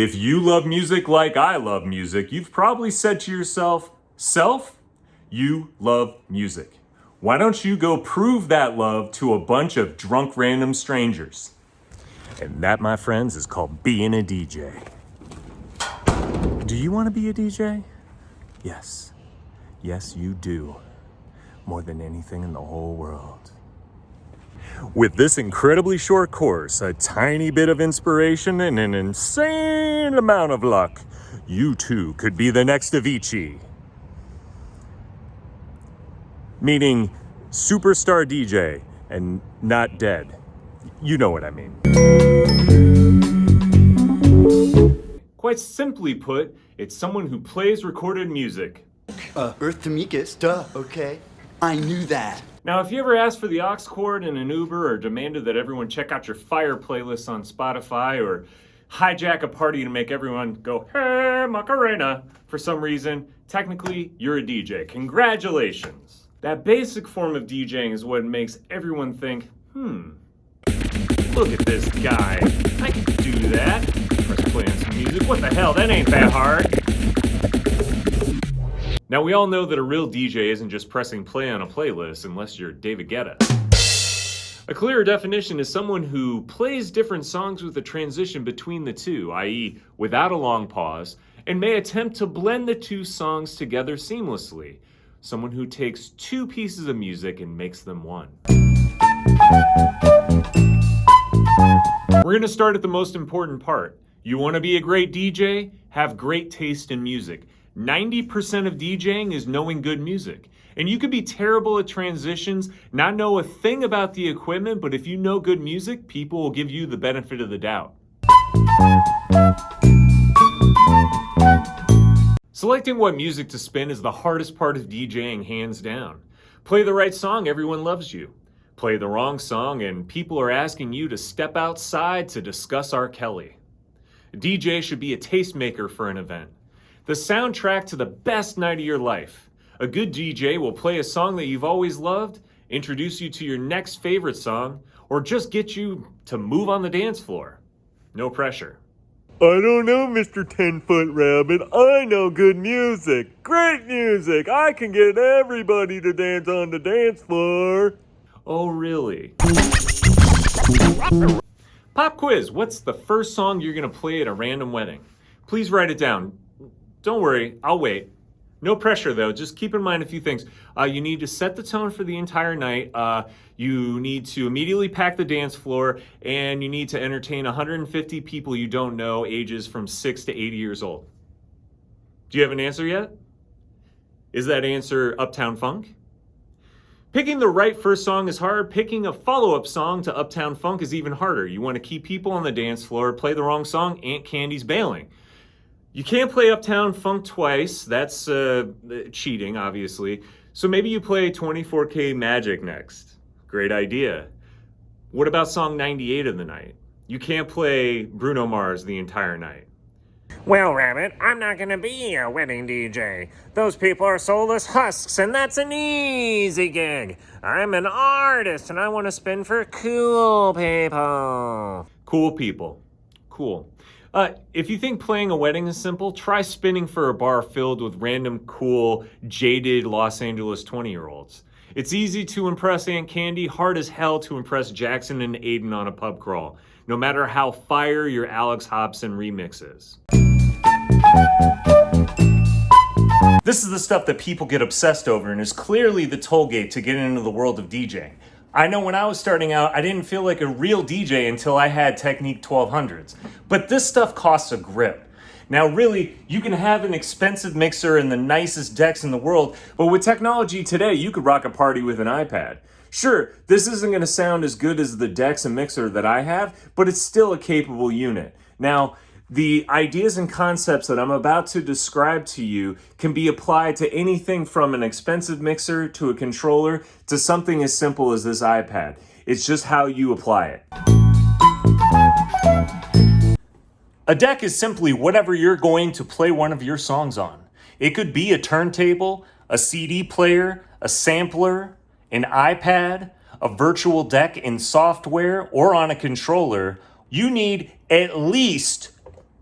If you love music like I love music, you've probably said to yourself, "Self, you love music. Why don't you go prove that love to a bunch of drunk random strangers?" And that, my friends, is called being a DJ. Do you want to be a DJ? Yes. Yes, you do. More than anything in the whole world. With this incredibly short course, a tiny bit of inspiration, and an insane amount of luck, you too could be the next Avicii. Meaning superstar DJ and not dead. You know what I mean. Quite simply put, it's someone who plays recorded music. Earth Tamikis, duh, okay. I knew that. Now, if you ever asked for the aux cord in an Uber or demanded that everyone check out your fire playlists on Spotify or hijack a party to make everyone go, "Hey, Macarena," for some reason, technically, you're a DJ. Congratulations. That basic form of DJing is what makes everyone think, look at this guy. I can do that. Press play on some music. What the hell? That ain't that hard. Now, we all know that a real DJ isn't just pressing play on a playlist unless you're David Guetta. A clearer definition is someone who plays different songs with a transition between the two, i.e. without a long pause, and may attempt to blend the two songs together seamlessly. Someone who takes two pieces of music and makes them one. We're going to start at the most important part. You want to be a great DJ? Have great taste in music. 90% of DJing is knowing good music. And you could be terrible at transitions, not know a thing about the equipment, but if you know good music, people will give you the benefit of the doubt. Selecting what music to spin is the hardest part of DJing, hands down. Play the right song, everyone loves you. Play the wrong song, and people are asking you to step outside to discuss R. Kelly. A DJ should be a tastemaker for an event. The soundtrack to the best night of your life. A good DJ will play a song that you've always loved, introduce you to your next favorite song, or just get you to move on the dance floor. No pressure. I don't know, Mr. 10-Foot Rabbit. I know good music. Great music. I can get everybody to dance on the dance floor. Oh, really? Pop quiz. What's the first song you're going to play at a random wedding? Please write it down. Don't worry, I'll wait. No pressure though, just keep in mind a few things. You need to set the tone for the entire night. You need to immediately pack the dance floor, and you need to entertain 150 people you don't know, ages from 6 to 80 years old. Do you have an answer yet? Is that answer Uptown Funk? Picking the right first song is hard. Picking a follow-up song to Uptown Funk is even harder. You want to keep people on the dance floor. Play the wrong song, Aunt Candy's bailing. You can't play Uptown Funk twice. That's cheating, obviously. So maybe you play 24K Magic next. Great idea. What about song 98 of the night? You can't play Bruno Mars the entire night. Well, Rabbit, I'm not gonna be a wedding DJ. Those people are soulless husks, and that's an easy gig. I'm an artist, and I want to spin for cool people. Cool people. Cool. If you think playing a wedding is simple, try spinning for a bar filled with random, cool, jaded Los Angeles 20-year-olds. It's easy to impress Aunt Candy, hard as hell to impress Jackson and Aiden on a pub crawl, no matter how fire your Alex Hobson remix is. This is the stuff that people get obsessed over and is clearly the toll gate to get into the world of DJing. I know when I was starting out, I didn't feel like a real DJ until I had Technique 1200s. But this stuff costs a grip. Now really, you can have an expensive mixer and the nicest decks in the world, but with technology today, you could rock a party with an iPad. Sure, this isn't going to sound as good as the decks and mixer that I have, but it's still a capable unit. Now, the ideas and concepts that I'm about to describe to you can be applied to anything from an expensive mixer to a controller to something as simple as this iPad. It's just how you apply it. A deck is simply whatever you're going to play one of your songs on. It could be a turntable, a CD player, a sampler, an iPad, a virtual deck in software, or on a controller. You need at least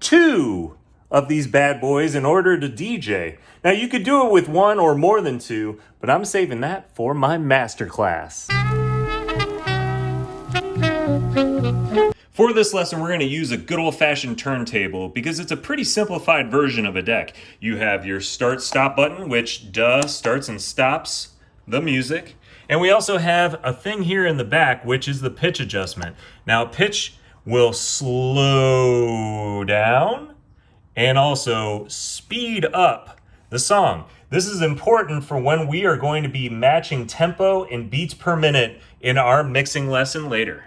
2 of these bad boys in order to DJ. Now you could do it with 1 or more than 2, but I'm saving that for my masterclass. For this lesson, we're going to use a good old-fashioned turntable because it's a pretty simplified version of a deck. You have your start-stop button, which starts and stops the music. And we also have a thing here in the back, which is the pitch adjustment. Now, pitch will slow down and also speed up the song. This is important for when we are going to be matching tempo and beats per minute in our mixing lesson later.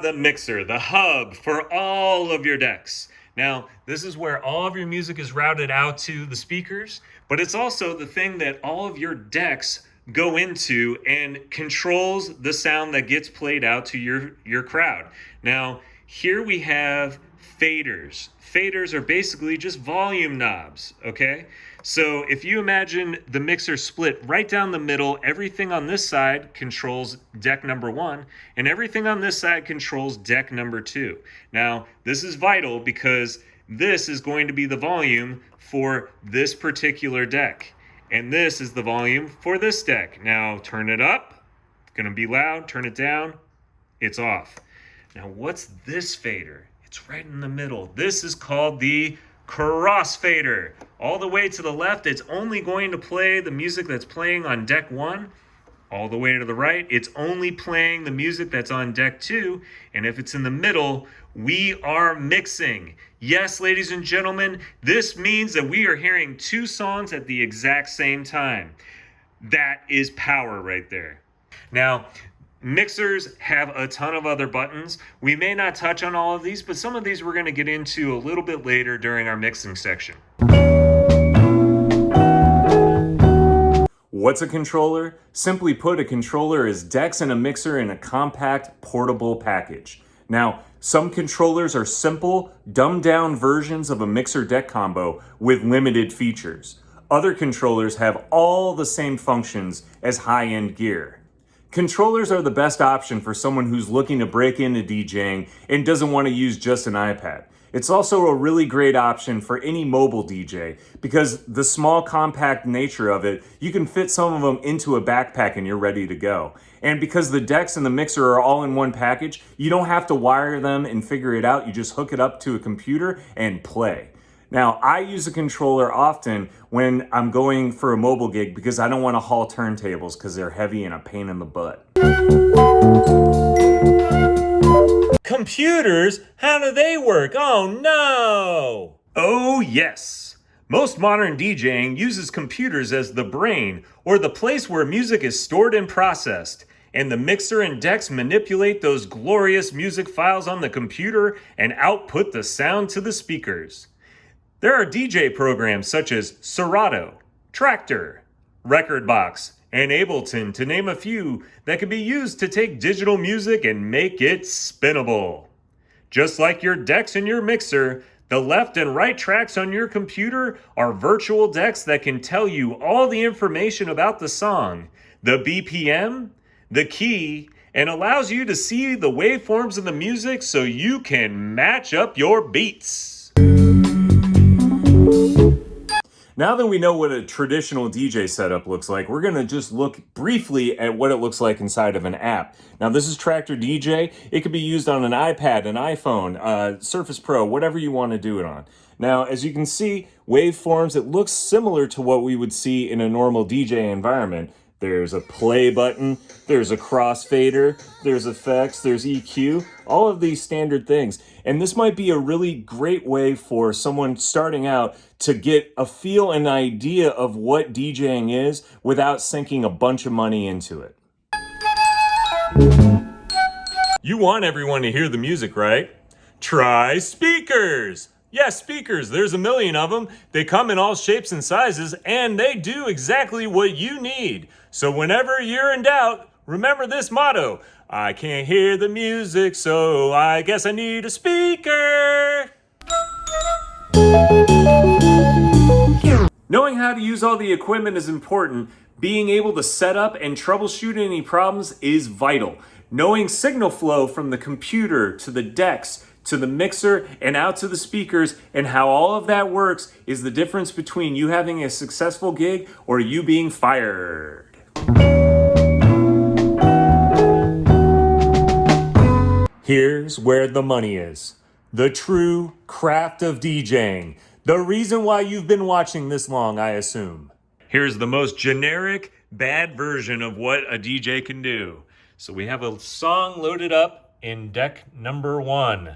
The mixer, the hub for all of your decks. Now, this is where all of your music is routed out to the speakers, but it's also the thing that all of your decks go into and controls the sound that gets played out to your crowd. Now, here we have faders. Faders are basically just volume knobs, okay? So if you imagine the mixer split right down the middle, everything on this side controls deck number 1, and everything on this side controls deck number 2. Now, this is vital because this is going to be the volume for this particular deck, and this is the volume for this deck. Now, turn it up, it's gonna be loud, turn it down, it's off. Now, what's this fader? It's right in the middle. This is called the crossfader. All the way to the left, it's only going to play the music that's playing on deck 1. All the way to the right, it's only playing the music that's on deck 2. And if it's in the middle, we are mixing. Yes, ladies and gentlemen, this means that we are hearing 2 songs at the exact same time. That is power right there. Now, mixers have a ton of other buttons. We may not touch on all of these, but some of these we're going to get into a little bit later during our mixing section. What's a controller? Simply put, a controller is decks and a mixer in a compact, portable package. Now, some controllers are simple, dumbed-down versions of a mixer-deck combo with limited features. Other controllers have all the same functions as high-end gear. Controllers are the best option for someone who's looking to break into DJing and doesn't want to use just an iPad. It's also a really great option for any mobile DJ because the small compact nature of it, you can fit some of them into a backpack and you're ready to go. And because the decks and the mixer are all in one package, you don't have to wire them and figure it out. You just hook it up to a computer and play. Now, I use a controller often when I'm going for a mobile gig because I don't want to haul turntables because they're heavy and a pain in the butt. Computers? How do they work? Oh no! Oh yes! Most modern DJing uses computers as the brain or the place where music is stored and processed. And the mixer and decks manipulate those glorious music files on the computer and output the sound to the speakers. There are DJ programs such as Serato, Tractor, Rekordbox, and Ableton, to name a few, that can be used to take digital music and make it spinnable. Just like your decks and your mixer, the left and right tracks on your computer are virtual decks that can tell you all the information about the song, the BPM, the key, and allows you to see the waveforms of the music so you can match up your beats. Now that we know what a traditional DJ setup looks like, we're going to just look briefly at what it looks like inside of an app. Now, this is Tractor DJ. It could be used on an iPad, an iPhone, Surface Pro, whatever you want to do it on. Now, as you can see, waveforms, it looks similar to what we would see in a normal DJ environment. There's a play button, there's a crossfader, there's effects, there's EQ, all of these standard things. And this might be a really great way for someone starting out to get a feel and idea of what DJing is without sinking a bunch of money into it. You want everyone to hear the music, right? Try speakers! Yes, speakers, there's a million of them. They come in all shapes and sizes, and they do exactly what you need. So whenever you're in doubt, remember this motto: I can't hear the music, so I guess I need a speaker. Knowing how to use all the equipment is important. Being able to set up and troubleshoot any problems is vital. Knowing signal flow from the computer to the decks to the mixer and out to the speakers and how all of that works is the difference between you having a successful gig or you being fired. Here's where the money is. The true craft of DJing. The reason why you've been watching this long, I assume. Here's the most generic, bad version of what a DJ can do. So we have a song loaded up in deck number 1,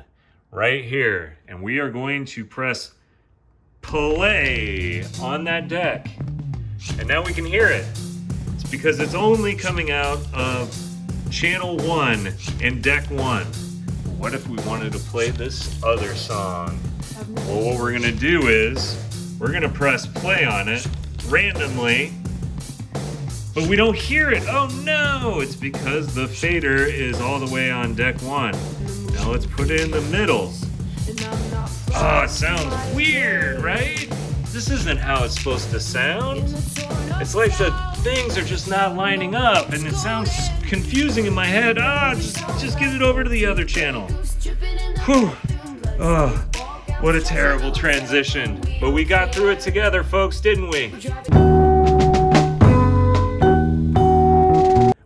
right here. And we are going to press play on that deck. And now we can hear it. It's because it's only coming out of channel 1 in deck 1. What if we wanted to play this other song? Well, what we're gonna do is we're gonna press play on it randomly, but we don't hear it. Oh no, it's because the fader is all the way on deck 1. Now let's put it in the middles. Oh, it sounds weird, right? This isn't how it's supposed to sound. It's like the things are just not lining up and it sounds confusing in my head. Just get it over to the other channel. Whew. Oh, what a terrible transition. But we got through it together, folks, didn't we?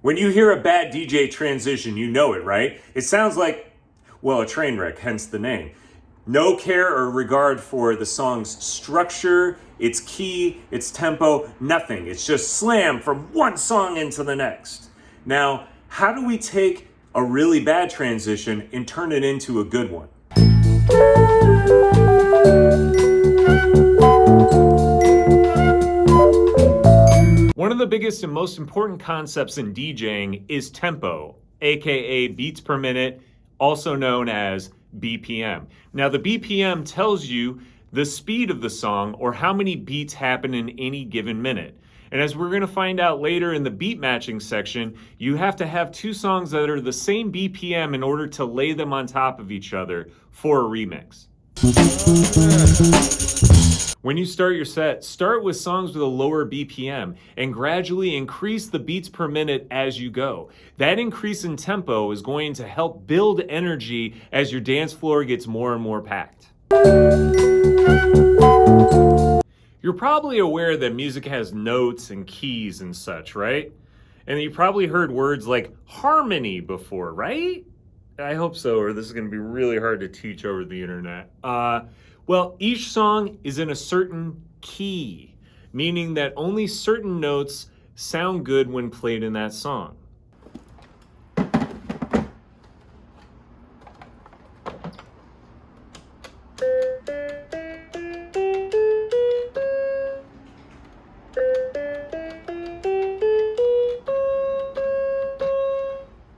When you hear a bad DJ transition, you know it, right? It sounds like, well, a train wreck, hence the name. No care or regard for the song's structure, its key, its tempo, nothing. It's just slam from one song into the next. Now, how do we take a really bad transition and turn it into a good one? One of the biggest and most important concepts in DJing is tempo, aka beats per minute, also known as BPM. Now, the BPM tells you the speed of the song or how many beats happen in any given minute. And as we're going to find out later in the beat matching section, you have to have 2 songs that are the same BPM in order to lay them on top of each other for a remix. When you start your set, start with songs with a lower BPM and gradually increase the beats per minute as you go. That increase in tempo is going to help build energy as your dance floor gets more and more packed. You're probably aware that music has notes and keys and such, right? And you probably heard words like harmony before, right? I hope so, or this is going to be really hard to teach over the internet. Well, each song is in a certain key, meaning that only certain notes sound good when played in that song.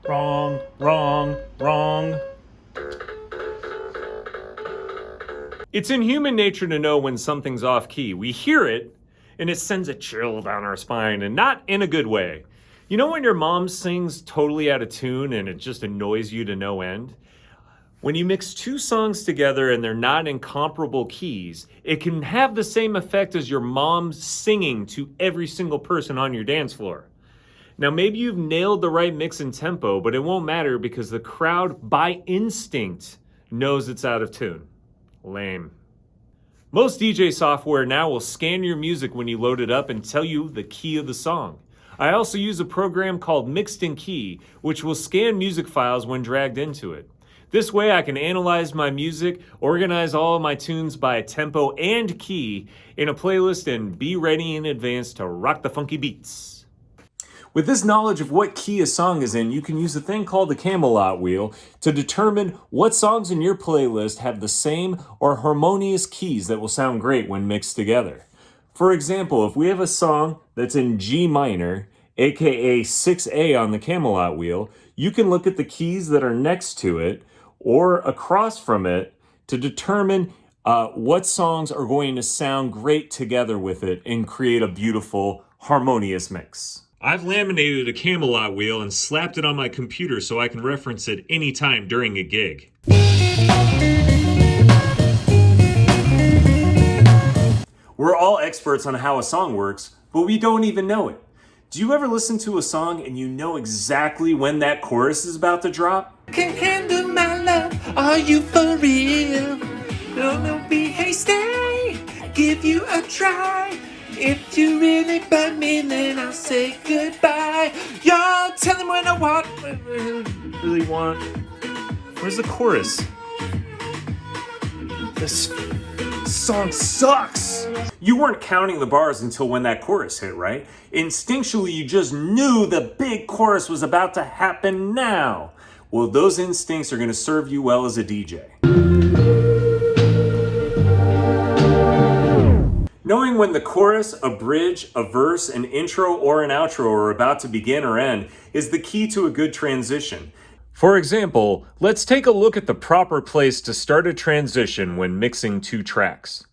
Wrong, wrong, wrong. It's in human nature to know when something's off key. We hear it, and it sends a chill down our spine, and not in a good way. You know when your mom sings totally out of tune and it just annoys you to no end? When you mix 2 songs together and they're not in comparable keys, it can have the same effect as your mom singing to every single person on your dance floor. Now, maybe you've nailed the right mix and tempo, but it won't matter because the crowd, by instinct, knows it's out of tune. Lame. Most DJ software now will scan your music when you load it up and tell you the key of the song. I also use a program called Mixed in Key, which will scan music files when dragged into it. This way I can analyze my music, organize all of my tunes by tempo and key in a playlist, and be ready in advance to rock the funky beats. With this knowledge of what key a song is in, you can use a thing called the Camelot wheel to determine what songs in your playlist have the same or harmonious keys that will sound great when mixed together. For example, if we have a song that's in G minor, aka 6A on the Camelot wheel, you can look at the keys that are next to it or across from it to determine what songs are going to sound great together with it and create a beautiful, harmonious mix. I've laminated a Camelot wheel and slapped it on my computer so I can reference it anytime during a gig. We're all experts on how a song works, but we don't even know it. Do you ever listen to a song and you know exactly when that chorus is about to drop? Can handle my love, are you for real? Don't be hasty, give you a try. If you really burn me, then I'll say goodbye. Y'all tell him what I want, Really want? Where's the chorus? this song sucks. You weren't counting the bars until when that chorus hit, right? Instinctually, you just knew the big chorus was about to happen now. Well, those instincts are going to serve you well as a DJ. Knowing when the chorus, a bridge, a verse, an intro, or an outro are about to begin or end is the key to a good transition. For example, let's take a look at the proper place to start a transition when mixing two tracks.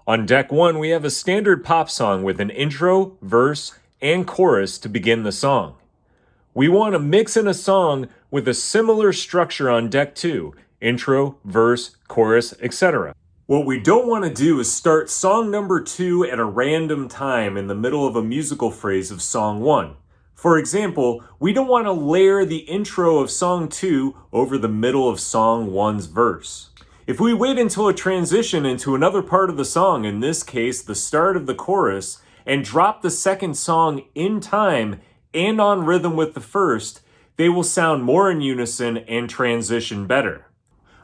On deck 1, we have a standard pop song with an intro, verse, and chorus to begin the song. We want to mix in a song with a similar structure on deck 2, intro, verse, chorus, etc. What we don't want to do is start song number 2 at a random time in the middle of a musical phrase of song 1. For example, we don't want to layer the intro of song 2 over the middle of song 1's verse. If we wait until a transition into another part of the song, in this case the start of the chorus, and drop the second song in time and on rhythm with the first, they will sound more in unison and transition better.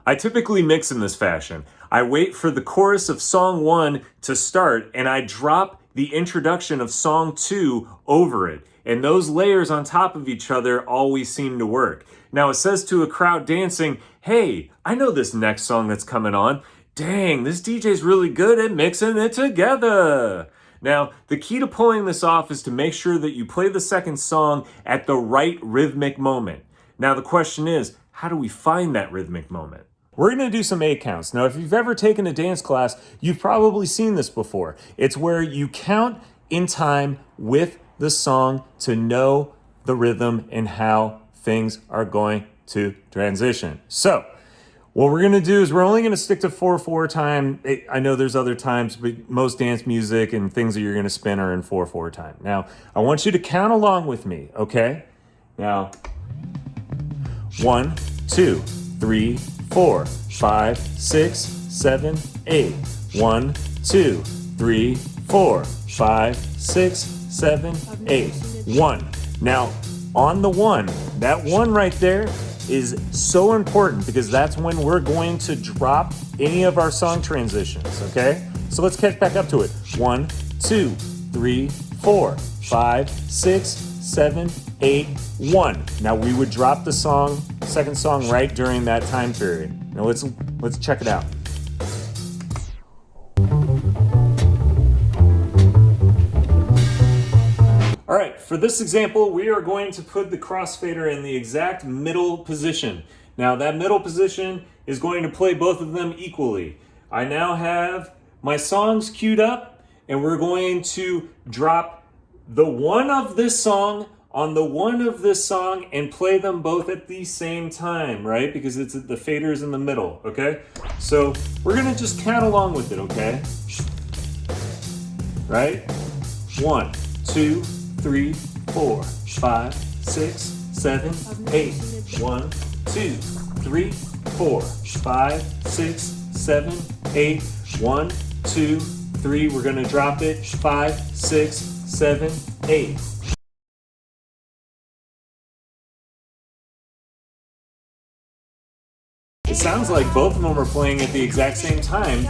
I typically mix in this fashion. I wait for the chorus of song 1 to start and I drop the introduction of song 2 over it. And those layers on top of each other always seem to work. Now it says to a crowd dancing, hey, I know this next song that's coming on. Dang, this DJ's really good at mixing it together. Now, the key to pulling this off is to make sure that you play the second song at the right rhythmic moment. Now the question is, how do we find that rhythmic moment? We're going to do some 8 counts. Now, if you've ever taken a dance class, you've probably seen this before. It's where you count in time with the song to know the rhythm and how things are going to transition. So, what we're going to do is we're only going to stick to 4/4 time. I know there's other times, but most dance music and things that you're going to spin are in 4/4 time. Now, I want you to count along with me, okay? Now, 1, 2, 3, 4, 5, 6, 7, 8. 1, 2, 3, 4, 5, 6, 7, 8. 1. Now, on the 1, that 1 right there is so important because that's when we're going to drop any of our song transitions, okay? So let's catch back up to it. 1, 2, 3, 4, 5, 6, 7, 8, 1. Now we would drop the song, second song right during that time period. Now let's check it out. All right, for this example, we are going to put the crossfader in the exact middle position. Now that middle position is going to play both of them equally. I now have my songs queued up and we're going to drop the 1 of this song on the 1 of this song and play them both at the same time, right? Because the fader is in the middle, okay? So we're gonna just count along with it, okay? Right? 1, 2, 3, 4, 5, 6, 7, 8. 1, 2, 3, 4, 5, 6, 7, 8. 1, 2, 3. We're gonna drop it. 5, 6, 7, 8. It sounds like both of them are playing at the exact same time.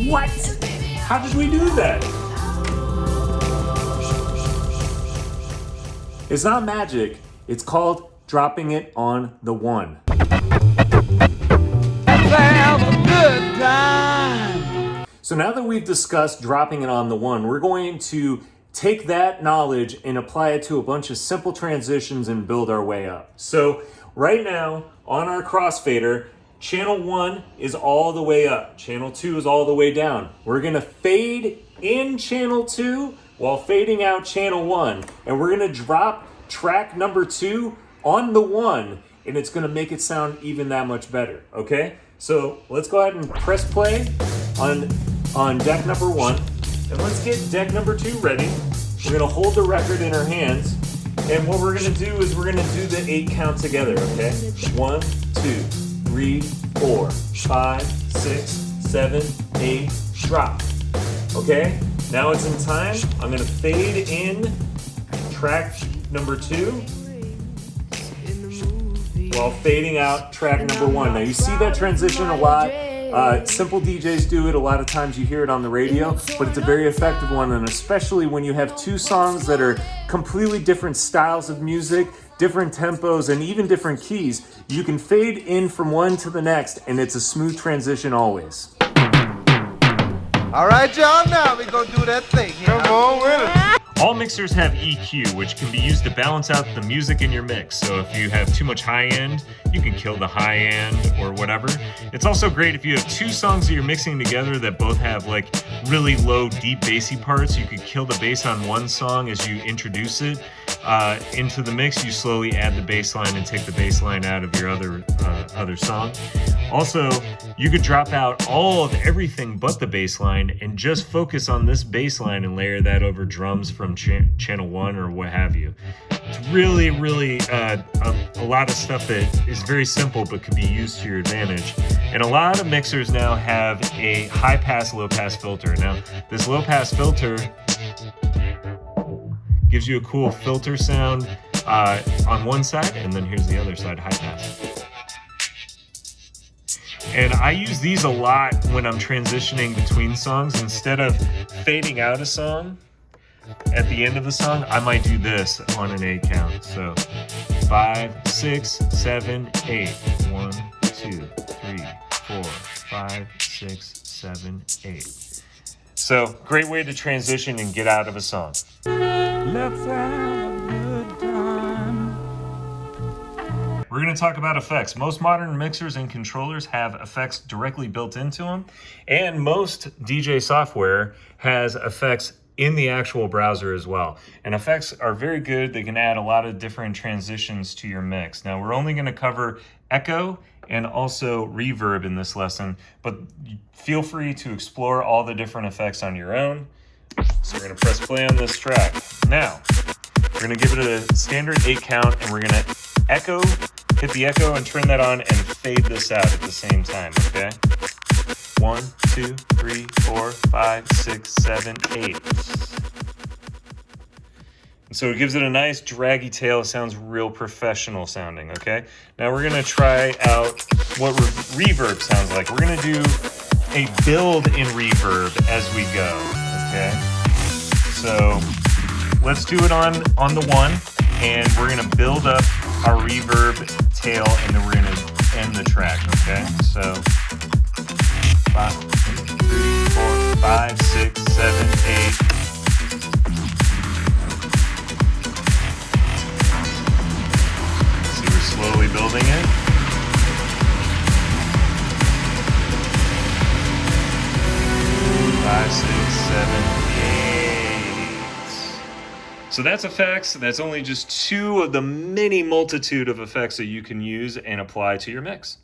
What? How did we do that? It's not magic. It's called dropping it on the 1. So now that we've discussed dropping it on the 1, we're going to take that knowledge and apply it to a bunch of simple transitions and build our way up. So right now on our crossfader, channel 1 is all the way up. Channel 2 is all the way down. We're gonna fade in channel 2 while fading out channel 1. And we're gonna drop track number 2 on the 1 and it's gonna make it sound even that much better, okay? So let's go ahead and press play on deck number 1. And let's get deck number 2 ready. We're gonna hold the record in our hands. And what we're gonna do is we're gonna do the 8 count together, okay? 1, 2, 3, 4, 5, 6, 7, 8, drop. Okay? Now it's in time. I'm gonna fade in track number 2 while fading out track number 1. Now you see that transition a lot. Simple DJs do it. A lot of times you hear it on the radio, but it's a very effective one, and especially when you have 2 songs that are completely different styles of music, different tempos, and even different keys, you can fade in from one to the next, and it's a smooth transition always. All right, y'all, now we're gonna do that thing. Come on with it. All mixers have EQ, which can be used to balance out the music in your mix. So if you have too much high end, you can kill the high end or whatever. It's also great if you have 2 songs that you're mixing together that both have like really low, deep bassy parts. You could kill the bass on one song as you introduce it into the mix. You slowly add the bass line and take the bass line out of your other song. Also, you could drop out all of everything but the bass line and just focus on this bass line and layer that over drums from channel 1 or what have you. It's really a lot of stuff that is very simple but could be used to your advantage. And a lot of mixers now have a high pass, low pass filter. Now, this low pass filter gives you a cool filter sound on one side, and then here's the other side, high pass. And I use these a lot when I'm transitioning between songs. Instead of fading out a song at the end of the song, I might do this on an 8 count. So 5, 6, 7, 8. 1, 2, 3, 4, 5, 6, 7, 8. So great way to transition and get out of a song. Let's have a good time. We're going to talk about effects. Most modern mixers and controllers have effects directly built into them, and most DJ software has effects in the actual browser as well. And effects are very good. They can add a lot of different transitions to your mix. Now, we're only going to cover echo and also reverb in this lesson, but feel free to explore all the different effects on your own. So we're going to press play on this track. Now, we're going to give it a standard 8 count, and we're going to echo, hit the echo and turn that on and fade this out at the same time, okay? 1, 2, 3, 4, 5, 6, 7, 8. And so it gives it a nice draggy tail. It sounds real professional sounding, okay? Now we're gonna try out what reverb sounds like. We're gonna do a build in reverb as we go, okay? So let's do it on the 1, and we're gonna build up our reverb tail, and then we're gonna end the track, okay? So 5, 3, 4, 5, 6, 7, 8. See, we're slowly building it. 5, 6, 7, 8. So that's effects. That's only just 2 of the many multitude of effects that you can use and apply to your mix.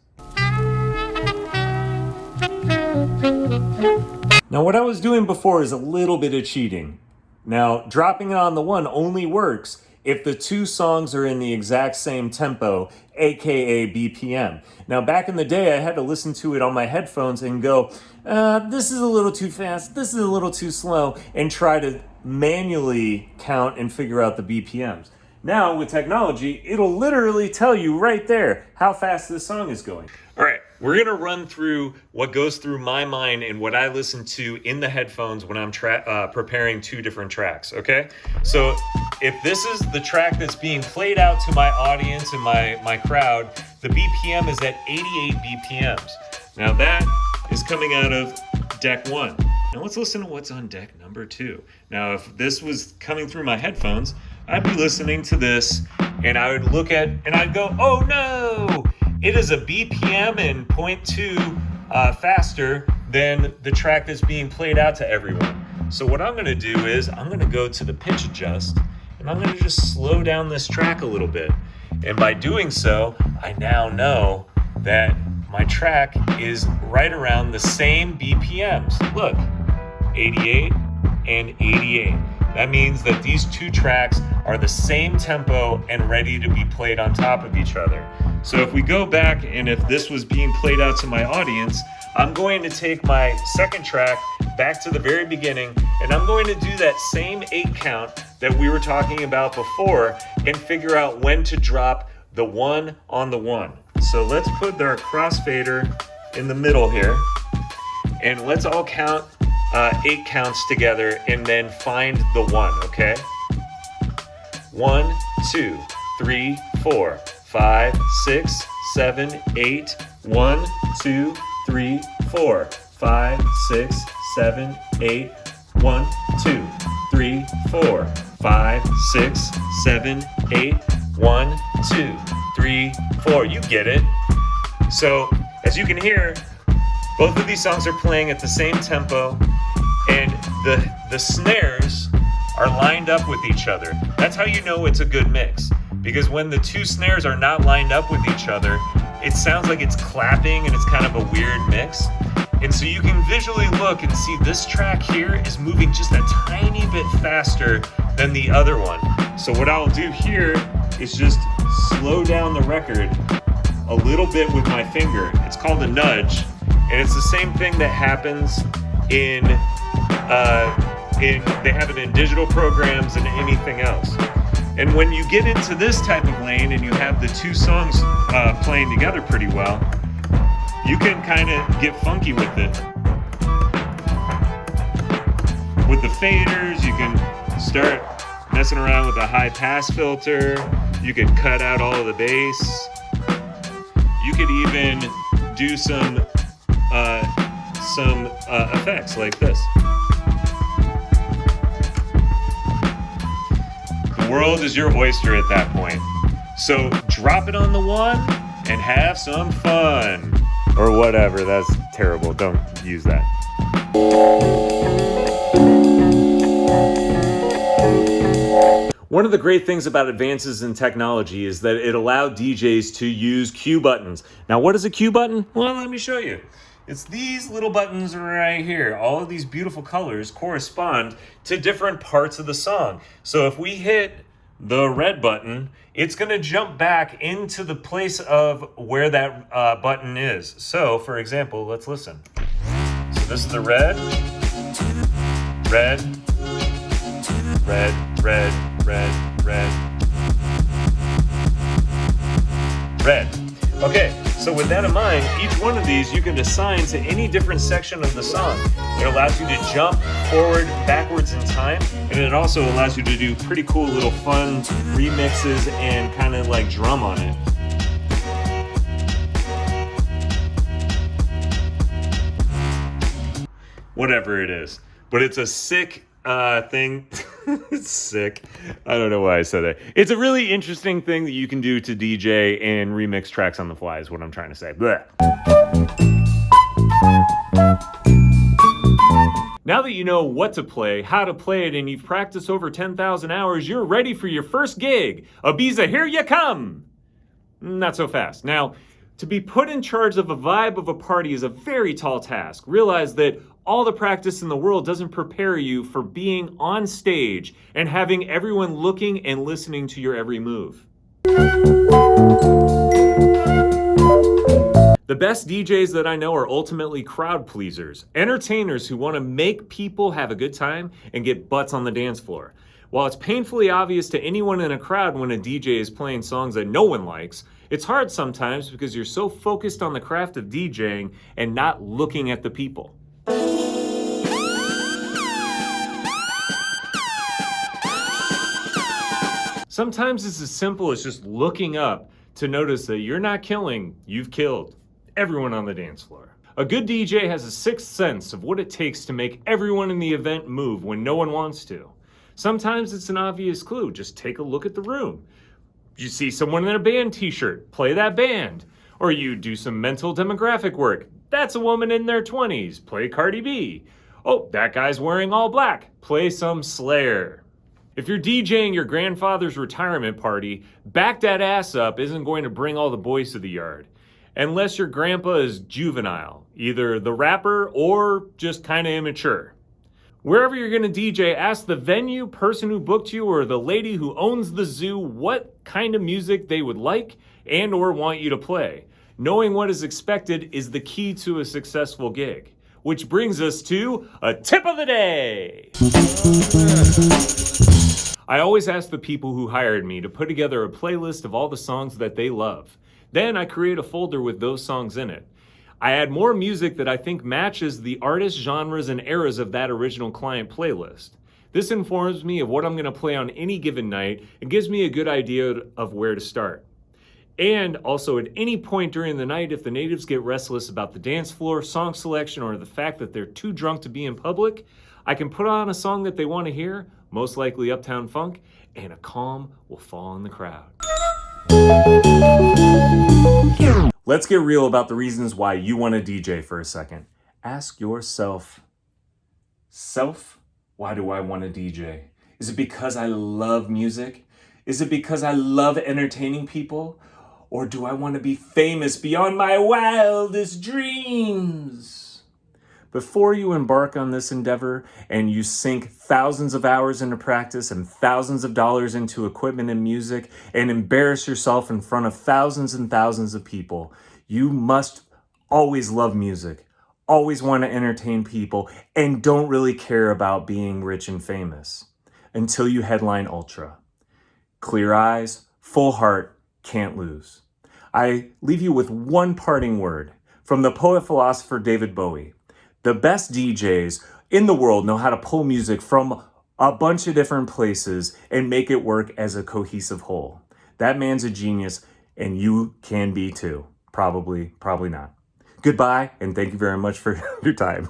Now, what I was doing before is a little bit of cheating. Now, dropping it on the 1 only works if the 2 songs are in the exact same tempo, aka BPM. Now, back in the day, I had to listen to it on my headphones and go, this is a little too fast, this is a little too slow, and try to manually count and figure out the BPMs. Now, with technology, it'll literally tell you right there how fast this song is going. All right, we're gonna run through what goes through my mind and what I listen to in the headphones when I'm preparing 2 different tracks, okay? So if this is the track that's being played out to my audience and my crowd, the BPM is at 88 BPMs. Now that is coming out of deck 1. Now let's listen to what's on deck number 2. Now if this was coming through my headphones, I'd be listening to this and I would look at, and I'd go, oh no! It is a BPM and 0.2 faster than the track that's being played out to everyone. So what I'm gonna do is I'm gonna go to the pitch adjust, and I'm gonna just slow down this track a little bit. And by doing so, I now know that my track is right around the same BPMs. Look, 88 and 88. That means that these two tracks are the same tempo and ready to be played on top of each other. So if we go back, and if this was being played out to my audience, I'm going to take my second track back to the very beginning, and I'm going to do that same 8 count that we were talking about before and figure out when to drop the 1 on the 1. So let's put our crossfader in the middle here, and let's all count 8 counts together and then find the 1, okay? 1, 2, 3, 4, 5, 6, 7, 8. 1, 2, 3, 4, 5, 6, 7, 8. 1, 2, 3, 4, 5, 6, 7, 8. 1, 2, 3, 4. You get it. So, as you can hear, both of these songs are playing at the same tempo, and the snares are lined up with each other. That's how you know it's a good mix, because when the two snares are not lined up with each other, it sounds like it's clapping and it's kind of a weird mix. And so you can visually look and see this track here is moving just a tiny bit faster than the other one. So what I'll do here is just slow down the record a little bit with my finger. It's called a nudge, and it's the same thing that happens in they have it in digital programs and anything else. And when you get into this type of lane and you have the two songs playing together pretty well, you can kind of get funky with it. With the faders, you can start messing around with a high pass filter. You could cut out all of the bass. You could even do some effects like this. The world is your oyster at that point. So drop it on the 1 and have some fun. Or whatever, that's terrible. Don't use that. One of the great things about advances in technology is that it allowed DJs to use cue buttons. Now, what is a cue button? Well, let me show you. It's these little buttons right here. All of these beautiful colors correspond to different parts of the song. So if we hit the red button, it's going to jump back into the place of where that button is. So, for example, let's listen. So this is the red, red, red, red, red, red, red. Okay, so with that in mind, each one of these you can assign to any different section of the song. It allows you to jump forward, backwards in time, and it also allows you to do pretty cool little fun remixes and kind of like drum on it. Whatever it is. But it's a sick thing. It's sick. I don't know why I said that. It's a really interesting thing that you can do to DJ and remix tracks on the fly is what I'm trying to say. Blech. Now that you know what to play, how to play it, and you've practiced over 10,000 hours, you're ready for your first gig. Ibiza, here you come! Not so fast. Now, to be put in charge of a vibe of a party is a very tall task. Realize that all the practice in the world doesn't prepare you for being on stage and having everyone looking and listening to your every move. The best DJs that I know are ultimately crowd pleasers, entertainers who want to make people have a good time and get butts on the dance floor. While it's painfully obvious to anyone in a crowd when a DJ is playing songs that no one likes, it's hard sometimes because you're so focused on the craft of DJing and not looking at the people. Sometimes it's as simple as just looking up to notice that you're not killing, you've killed everyone on the dance floor. A good DJ has a sixth sense of what it takes to make everyone in the event move when no one wants to. Sometimes it's an obvious clue, just take a look at the room. You see someone in a band t-shirt, play that band. Or you do some mental demographic work. That's a woman in their 20s, play Cardi B. Oh, that guy's wearing all black, play some Slayer. If you're DJing your grandfather's retirement party, Back That Ass Up isn't going to bring all the boys to the yard. unless your grandpa is juvenile, either the rapper or just kind of immature. Wherever you're going to DJ, ask the venue, person who booked you, or the lady who owns the zoo what kind of music they would like and or want you to play. Knowing what is expected is the key to a successful gig. Which brings us to a tip of the day. I always ask the people who hired me to put together a playlist of all the songs that they love. Then I create a folder with those songs in it. I add more music that I think matches the artists, genres, and eras of that original client playlist. This informs me of what I'm going to play on any given night and gives me a good idea of where to start. And also at any point during the night, if the natives get restless about the dance floor, song selection, or the fact that they're too drunk to be in public, I can put on a song that they want to hear, most likely Uptown Funk, and a calm will fall on the crowd. Let's get real about the reasons why you want to DJ for a second. Ask yourself, why do I want to DJ? Is it because I love music? Is it because I love entertaining people? Or do I want to be famous beyond my wildest dreams? Before you embark on this endeavor and you sink thousands of hours into practice and thousands of dollars into equipment and music and embarrass yourself in front of thousands and thousands of people, you must always love music, always want to entertain people, and don't really care about being rich and famous until you headline Ultra. Clear eyes, full heart, can't lose. I leave you with one parting word from the poet-philosopher David Bowie. The best DJs in the world know how to pull music from a bunch of different places and make it work as a cohesive whole. That man's a genius, and you can be too. Probably not. Goodbye, and thank you very much for your time.